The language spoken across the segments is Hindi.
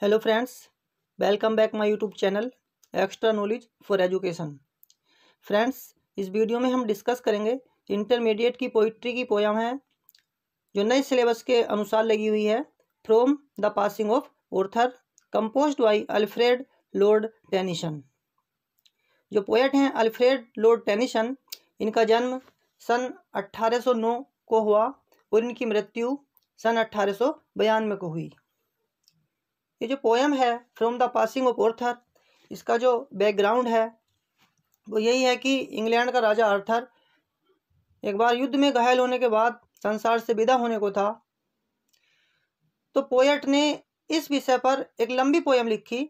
Hello friends, welcome back my YouTube channel extra knowledge for education. Friends, इस वीडियो में हम डिस्कस करेंगे इंटरमीडिएट की पोइट्री की पोयम है जो नए सिलेबस के अनुसार लगी हुई है, from the passing of Arthur, composed by Alfred Lord Tennyson. जो पोएट हैं अल्फ्रेड लॉर्ड टेनिसन, इनका जन्म सन 1809 को हुआ और इनकी मृत्यु सन 1892 को हुई। ये जो पोएम है from the passing of Arthur, इसका जो बैकग्राउंड है वो यही है कि इंग्लैंड का राजा आर्थर एक बार युद्ध में घायल होने के बाद संसार से विदा होने को था, तो पोएट ने इस विषय पर एक लंबी पोएम लिखी।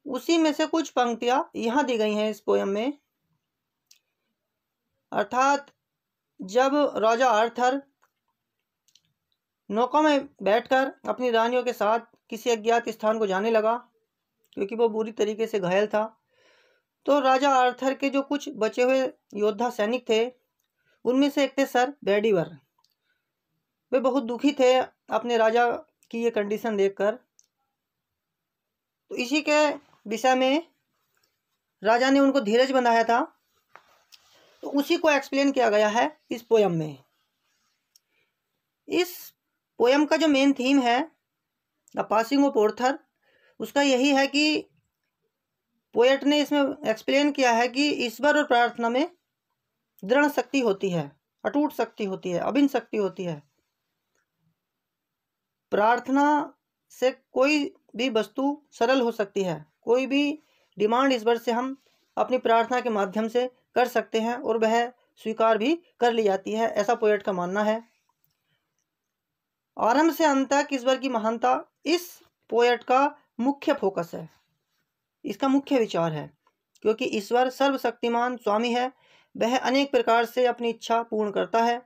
उसी में से कुछ पंक्तियां यहाँ दी गई हैं इस पोएम में। अर्थात जब राजा आर्थर नौका में बैठकर अपनी रानियों के साथ किसी अज्ञात स्थान को जाने लगा, क्योंकि वो बुरी तरीके से घायल था, तो राजा आर्थर के जो कुछ बचे हुए योद्धा सैनिक थे, उनमें से एक थे सर बेडीवर। वे बहुत दुखी थे अपने राजा की ये कंडीशन देखकर। तो इसी के विषय में राजा ने उनको धीरज बंधाया था, तो उसी को एक्सप्लेन किया गया है इस पोयम में। इस पोयम का जो मेन थीम है द पासिंग ऑफ ऑर्थर, उसका यही है कि पोएट ने इसमें एक्सप्लेन किया है कि ईश्वर और प्रार्थना में दृढ़ शक्ति होती है, अटूट शक्ति होती है, अभिन्न शक्ति होती है। प्रार्थना से कोई भी वस्तु सरल हो सकती है, कोई भी डिमांड ईश्वर से हम अपनी प्रार्थना के माध्यम से कर सकते हैं और वह स्वीकार भी कर ली जाती है, ऐसा पोएट का मानना है। आरंभ से अंत तक ईश्वर की महानता इस पोएट का मुख्य फोकस है, इसका मुख्य विचार है, क्योंकि ईश्वर सर्वशक्तिमान स्वामी है। वह अनेक प्रकार से अपनी इच्छा पूर्ण करता है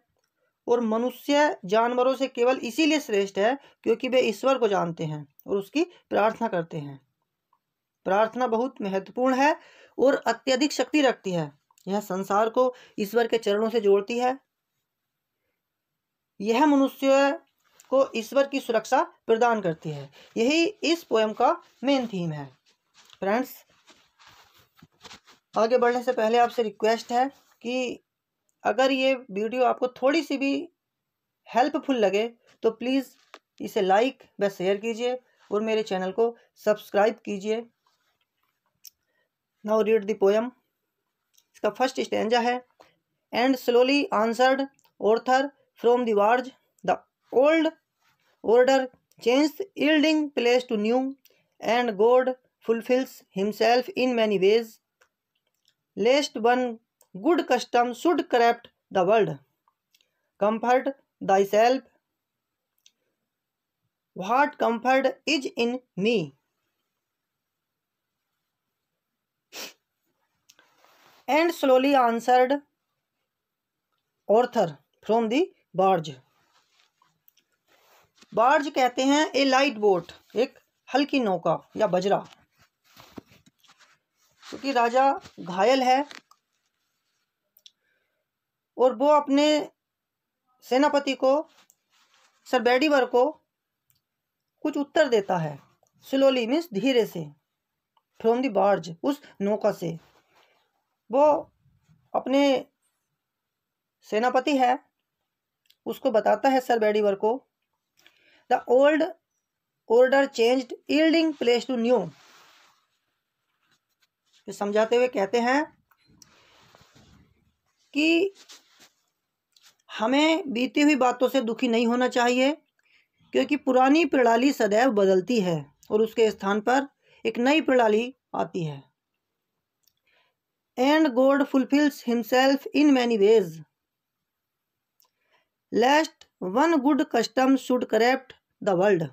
और मनुष्य जानवरों से केवल इसीलिए श्रेष्ठ है क्योंकि वे ईश्वर को जानते हैं और उसकी प्रार्थना करते हैं। प्रार्थना बहुत महत्वपूर्ण है और अत्यधिक शक्ति रखती है। यह संसार को ईश्वर के चरणों से जोड़ती है। यह मनुष्य को ईश्वर की सुरक्षा प्रदान करती है। यही इस पोएम का मेन थीम है। फ्रेंड्स, आगे बढ़ने से पहले आपसे रिक्वेस्ट है कि अगर ये वीडियो आपको थोड़ी सी भी हेल्पफुल लगे तो प्लीज़ इसे लाइक व शेयर कीजिए और मेरे चैनल को सब्सक्राइब कीजिए। Now read the poem. इसका फर्स्ट स्टैंजा है, and slowly answered Arthur from the barge, the old order changed, yielding place to new, and God fulfills himself in many ways, lest one good custom should corrupt the world. Comfort thyself, what comfort is in me. And slowly answered Arthur from the barge. Barge कहते हैं ए लाइट बोट, एक हल्की नौका या बजरा। क्योंकि राजा घायल है और वो अपने सेनापति को सर बेडीवर को कुछ उत्तर देता है। स्लोली मीन्स धीरे से, फ्रॉम द बार्ज उस नौका से। वो अपने सेनापति है उसको बताता है सर बेडीवर को, The old order changed, yielding place to new. तो समझाते हुए कहते हैं कि हमें बीती हुई बातों से दुखी नहीं होना चाहिए, क्योंकि पुरानी प्रणाली सदैव बदलती है और उसके स्थान पर एक नई प्रणाली आती है। And God fulfills himself in many ways, lest one good custom should corrupt the world.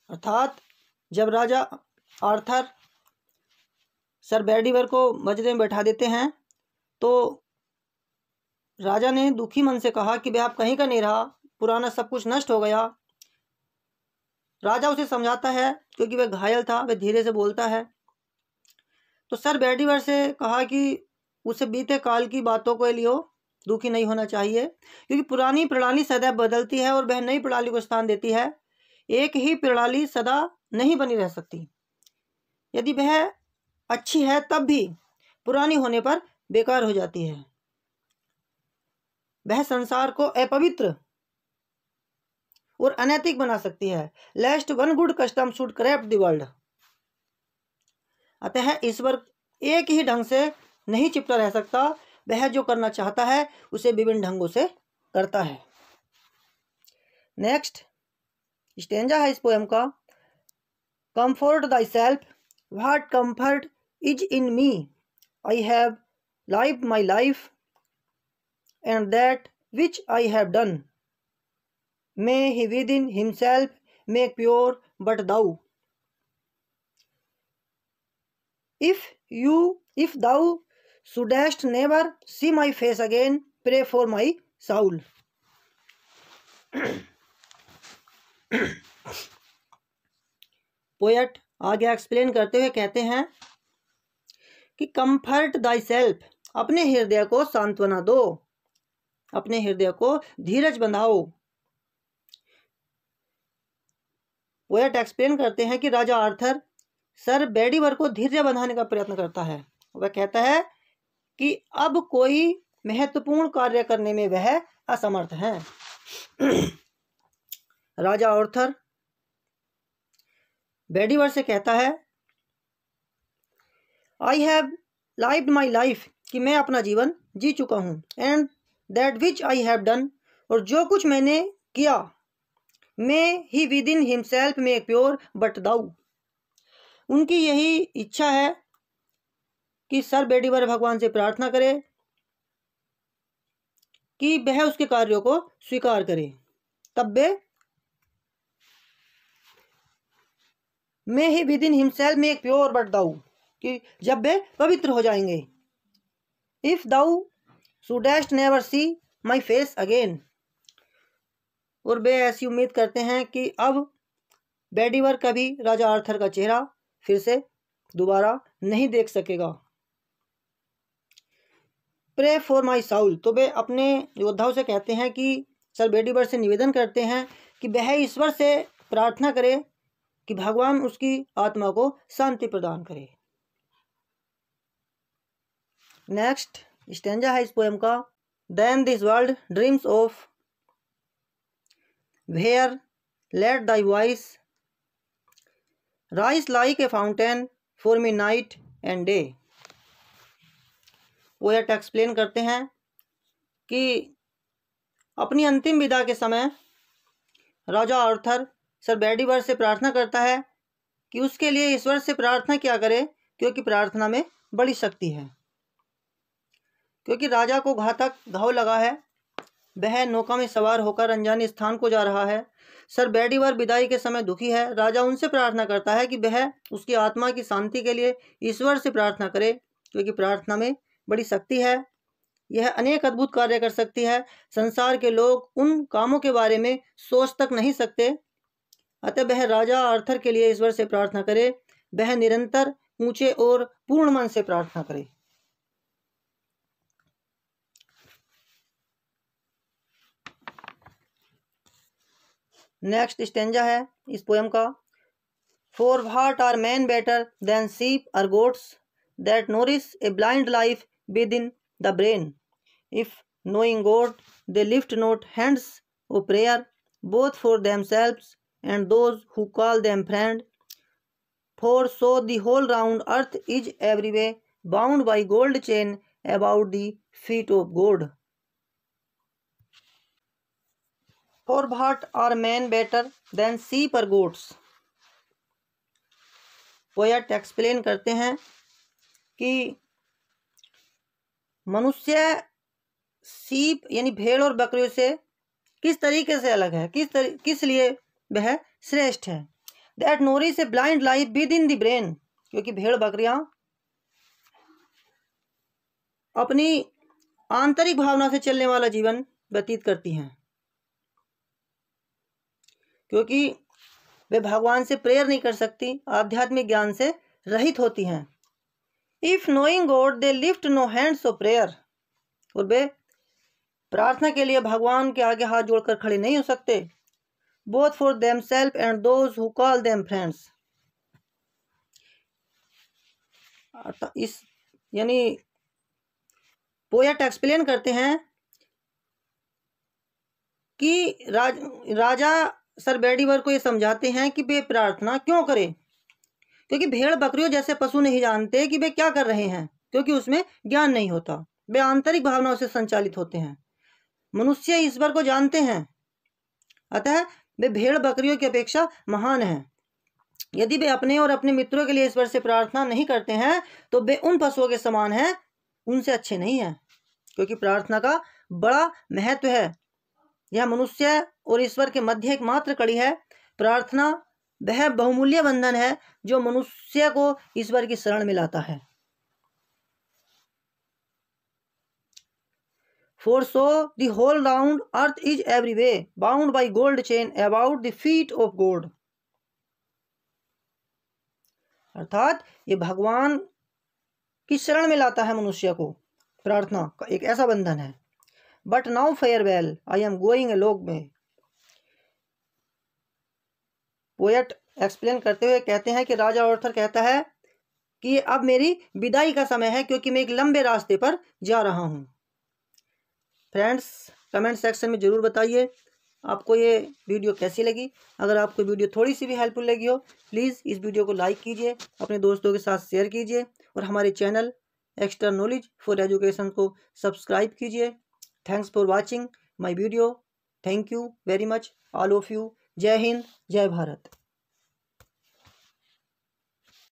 अर्थात जब राजा आर्थर सर बेडीवर को बजरे में बैठा देते हैं तो राजा ने दुखी मन से कहा कि भाई आप कहीं का नहीं रहा, पुराना सब कुछ नष्ट हो गया। राजा उसे समझाता है, क्योंकि वह घायल था, वह धीरे से बोलता है। तो सर बेडीवर से कहा कि उसे बीते काल की बातों को लियो दुखी नहीं होना चाहिए, क्योंकि पुरानी प्रणाली सदैव बदलती है और वह नई प्रणाली को स्थान देती है। एक ही प्रणाली सदा नहीं बनी रह सकती। यदि वह अच्छी है तब भी पुरानी होने पर बेकार हो जाती है। वह संसार को अपवित्र और अनैतिक बना सकती है। Lest one good custom should corrupt the world. अतः ईश्वर एक ही ढंग से नहीं चिपटा रह सकता, वह जो करना चाहता है उसे विभिन्न ढंगों से करता है। नेक्स्ट स्टेंजा है इस पोएम का, comfort thy self, what comfort is in me, I have lived my life and that which I have done, may he within himself make pure but thou, if thou shouldest never see my face again, pray for my soul। Poet आगे एक्सप्लेन करते हुए कहते हैं कि कंफर्ट दाई सेल्फ, अपने हृदय को सांत्वना दो, अपने हृदय को धीरज बंधाओ। पोएट एक्सप्लेन करते हैं कि राजा आर्थर सर बेडीवर को धैर्य बंधाने का प्रयत्न करता है। वह कहता है कि अब कोई महत्वपूर्ण कार्य करने में वह असमर्थ है। राजा आर्थर बेडीवर से कहता है, I have lived my life, कि मैं अपना जीवन जी चुका हूँ, and that which I have done, और जो कुछ मैंने किया, may he within himself make pure but thou, उनकी यही इच्छा है कि सर बेडीवर भगवान से प्रार्थना करे कि वह उसके कार्यों को स्वीकार करे, तब वे may he within himself make pure but thou, कि जब वे पवित्र हो जाएंगे। If thou shouldst never see my face again, और वे ऐसी उम्मीद करते हैं कि अब बेडीवर कभी राजा आर्थर का चेहरा फिर से दोबारा नहीं देख सकेगा। प्रे फॉर माई साउल, तो वे अपने योद्धाओं से कहते हैं कि सर बेडीवर से निवेदन करते हैं कि वह ईश्वर से प्रार्थना करे कि भगवान उसकी आत्मा को शांति प्रदान करे। नेक्स्ट स्टेंजा है इस पोएम का, than this world dreams of where let thy voice rise like a fountain for me night and day. Poet explain करते हैं कि अपनी अंतिम विदा के समय राजा आर्थर सर बेडीवर से प्रार्थना करता है कि उसके लिए ईश्वर से प्रार्थना क्या करे, क्योंकि प्रार्थना में बड़ी शक्ति है। क्योंकि राजा को घातक घाव लगा है, वह नौका में सवार होकर अनजाने स्थान को जा रहा है। सर बेडीवर विदाई के समय दुखी है। राजा उनसे प्रार्थना करता है कि वह उसकी आत्मा की शांति के लिए ईश्वर से प्रार्थना करे, क्योंकि प्रार्थना में बड़ी शक्ति है। यह अनेक अद्भुत कार्य कर सकती है। संसार के लोग उन कामों के बारे में सोच तक नहीं सकते। अतः वह राजा आर्थर के लिए ईश्वर से प्रार्थना करे। वह निरंतर ऊंचे और पूर्ण मन से प्रार्थना करे। नेक्स्ट स्टेंजा है इस पोएम का, for what are men better than sheep or goats that nourish a blind life within the brain, if knowing God they lift not hands of prayer both for themselves and those who call them friend, for so the whole round earth is every way bound by gold chain about the feet of God. For what are men better than sheep or goats? Poet explain करते हैं कि मनुष्य सीप यानी भेड़ और बकरियों से किस तरीके से अलग है, किस लिए वह श्रेष्ठ है। That nourish a blind life within the brain, क्योंकि भेड़ बकरियां अपनी आंतरिक भावना से चलने वाला जीवन व्यतीत करती हैं, क्योंकि वे भगवान से प्रेयर नहीं कर सकती, आध्यात्मिक ज्ञान से रहित होती हैं। If knowing God they lift no hands of prayer, और वे प्रार्थना के लिए भगवान के आगे हाथ जोड़कर खड़े नहीं हो सकते। Both for them self and those who call them friends. इस यानी पोएट एक्सप्लेन करते हैं कि राजा सर बेडीवर को ये समझाते हैं कि वे प्रार्थना क्यों करें, क्योंकि भेड़ बकरियों जैसे पशु नहीं जानते कि वे क्या कर रहे हैं, क्योंकि उसमें ज्ञान नहीं होता। वे आंतरिक भावनाओं से संचालित होते हैं। मनुष्य ईश्वर को जानते हैं, अतः वे भेड़ बकरियों की अपेक्षा महान हैं। यदि वे अपने और अपने मित्रों के लिए ईश्वर से प्रार्थना नहीं करते हैं तो वे उन पशुओं के समान हैं, उनसे अच्छे नहीं हैं, क्योंकि प्रार्थना का बड़ा महत्व है। यह मनुष्य और ईश्वर के मध्य एक मात्र कड़ी है। प्रार्थना वह बहुमूल्य बंधन है जो मनुष्य को ईश्वर की शरण में लाता है। For so the whole round earth is every way bound by gold chain about the feet of God। अर्थात ये भगवान की शरण में लाता है मनुष्य को। प्रार्थना का एक ऐसा बंधन है। But now farewell, I am going along में। पोएट एक्सप्लेन करते हुए कहते हैं कि राजा आर्थर कहता है कि अब मेरी विदाई का समय है, क्योंकि मैं एक लंबे रास्ते पर जा रहा हूं। फ्रेंड्स, कमेंट सेक्शन में ज़रूर बताइए आपको ये वीडियो कैसी लगी। अगर आपको वीडियो थोड़ी सी भी हेल्पफुल लगी हो, प्लीज़ इस वीडियो को लाइक कीजिए, अपने दोस्तों के साथ शेयर कीजिए और हमारे channel extra knowledge for education को सब्सक्राइब कीजिए। Thanks for watching my video. Thank you very much all of you. जय हिंद, जय भारत।